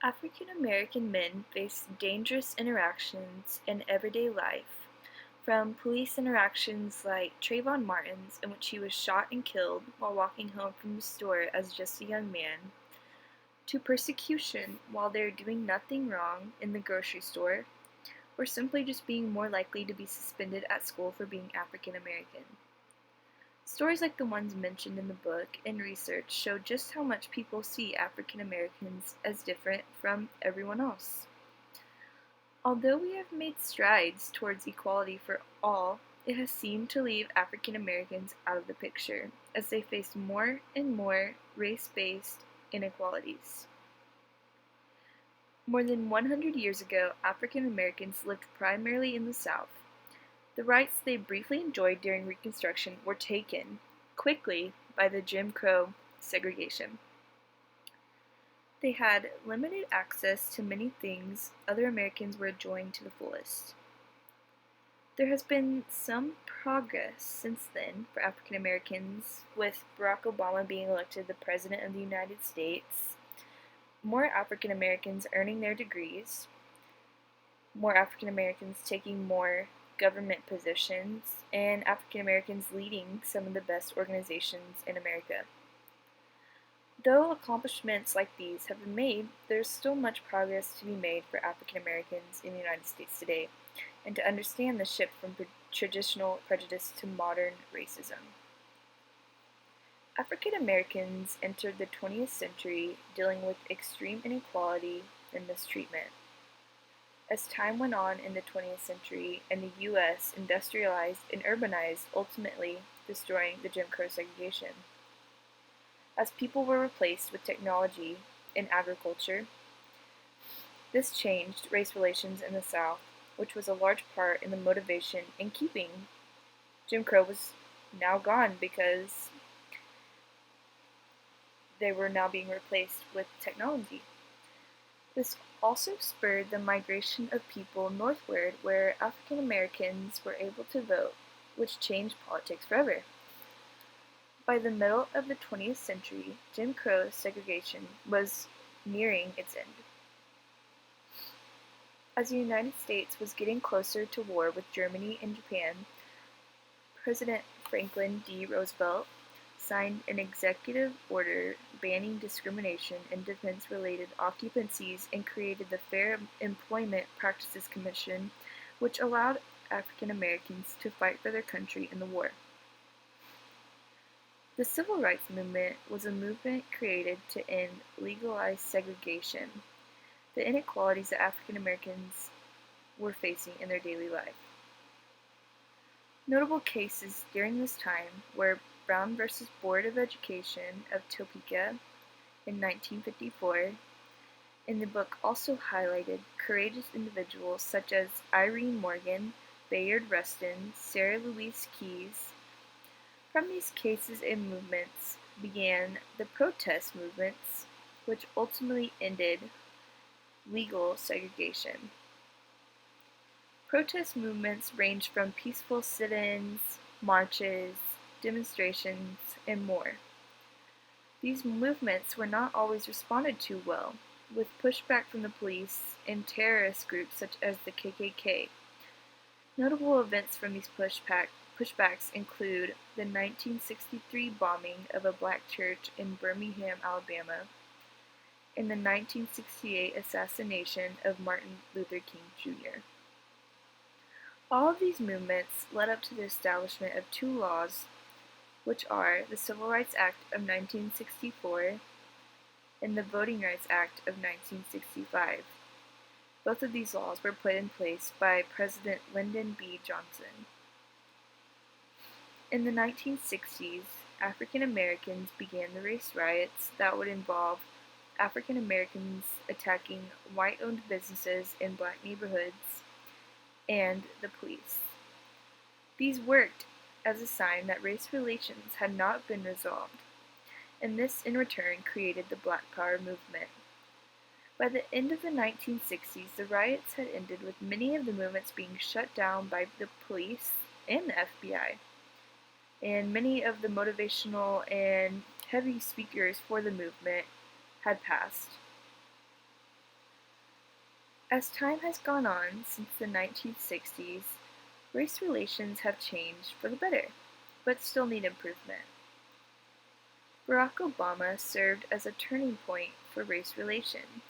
African American men face dangerous interactions in everyday life, from police interactions like Trayvon Martin's, in which he was shot and killed while walking home from the store as just a young man, to persecution while they're doing nothing wrong in the grocery store, or simply just being more likely to be suspended at school for being African American. Stories like the ones mentioned in the book and research show just how much people see African Americans as different from everyone else. Although we have made strides towards equality for all, it has seemed to leave African Americans out of the picture as they face more and more race-based inequalities. More than 100 years ago, African Americans lived primarily in the South. The rights they briefly enjoyed during Reconstruction were taken quickly by the Jim Crow segregation. They had limited access to many things other Americans were enjoying to the fullest. There has been some progress since then for African Americans, with Barack Obama being elected the President of the United States, more African Americans earning their degrees, more African Americans taking more government positions, and African Americans leading some of the best organizations in America. Though accomplishments like these have been made, there is still much progress to be made for African Americans in the United States today, and to understand the shift from traditional prejudice to modern racism. African Americans entered the 20th century dealing with extreme inequality and mistreatment. As time went on in the 20th century and the U.S. industrialized and urbanized, ultimately destroying the Jim Crow segregation. As people were replaced with technology and agriculture, this changed race relations in the South, which was a large part in the motivation in keeping Jim Crow was now gone because they were now being replaced with technology. This also spurred the migration of people northward where African Americans were able to vote, which changed politics forever. By the middle of the 20th century, Jim Crow segregation was nearing its end. As the United States was getting closer to war with Germany and Japan, President Franklin D. Roosevelt signed an executive order banning discrimination in defense-related occupancies and created the Fair Employment Practices Commission, which allowed African Americans to fight for their country in the war. The Civil Rights Movement was a movement created to end legalized segregation, the inequalities that African Americans were facing in their daily life. Notable cases during this time were Brown v. Board of Education of Topeka in 1954, and the book also highlighted courageous individuals such as Irene Morgan, Bayard Rustin, Sarah Louise Keys. From these cases and movements began the protest movements, which ultimately ended legal segregation. Protest movements ranged from peaceful sit-ins, marches, demonstrations, and more. These movements were not always responded to well, with pushback from the police and terrorist groups such as the KKK. Notable events from these pushbacks include the 1963 bombing of a black church in Birmingham, Alabama, and the 1968 assassination of Martin Luther King Jr. All of these movements led up to the establishment of two laws, which are the Civil Rights Act of 1964 and the Voting Rights Act of 1965. Both of these laws were put in place by President Lyndon B. Johnson. In the 1960s, African Americans began the race riots that would involve African Americans attacking white-owned businesses in black neighborhoods and the police. These worked as a sign that race relations had not been resolved, and this in return created the Black Power movement. By the end of the 1960s, the riots had ended with many of the movements being shut down by the police and the FBI, and many of the motivational and heavy speakers for the movement had passed. As time has gone on since the 1960s, race relations have changed for the better, but still need improvement. Barack Obama served as a turning point for race relations,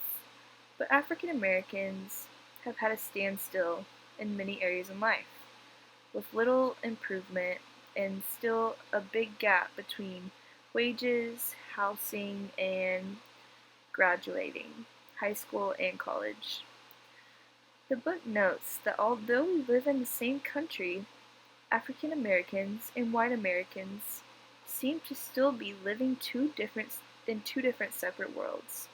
but African Americans have had a standstill in many areas in life, with little improvement and still a big gap between wages, housing, and graduating high school and college. The book notes that although we live in the same country, African Americans and white Americans seem to still be living in two different separate worlds.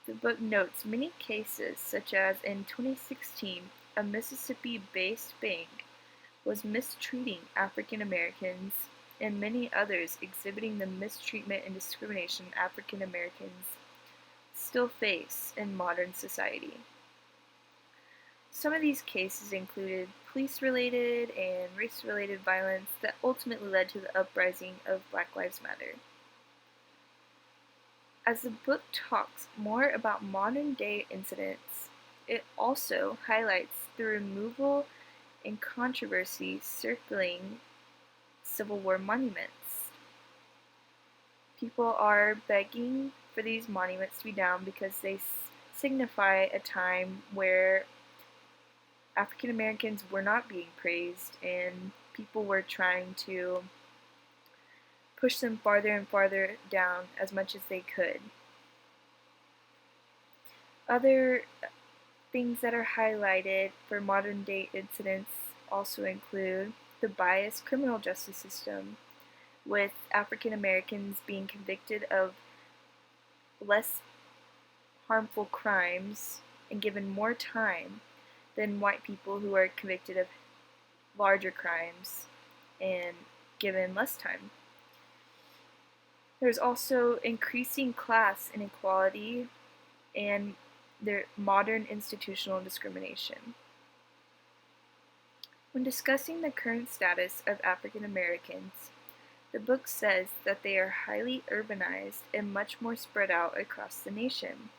The book notes many cases, such as in 2016, a Mississippi-based bank was mistreating African Americans and many others exhibiting the mistreatment and discrimination African Americans still face in modern society. Some of these cases included police-related and race-related violence that ultimately led to the uprising of Black Lives Matter. As the book talks more about modern-day incidents, it also highlights the removal and controversy circling Civil War monuments. People are begging for these monuments to be down because they signify a time where African Americans were not being praised and people were trying to push them farther and farther down as much as they could. Other things that are highlighted for modern day incidents also include the biased criminal justice system, with African Americans being convicted of less harmful crimes and given more time than white people who are convicted of larger crimes and given less time. There's also increasing class inequality and their modern institutional discrimination. When discussing the current status of African Americans, the book says that they are highly urbanized and much more spread out across the nation.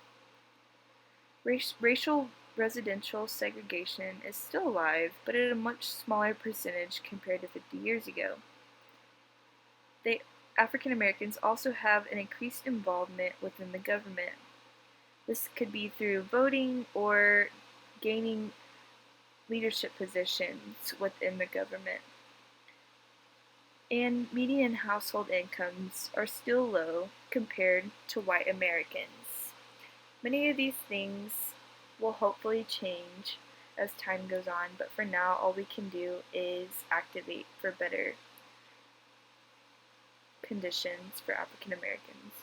Racial residential segregation is still alive, but at a much smaller percentage compared to 50 years ago. African Americans also have an increased involvement within the government. This could be through voting or gaining leadership positions within the government. And median household incomes are still low compared to white Americans. Many of these things will hopefully change as time goes on, but for now all we can do is activate for better conditions for African Americans.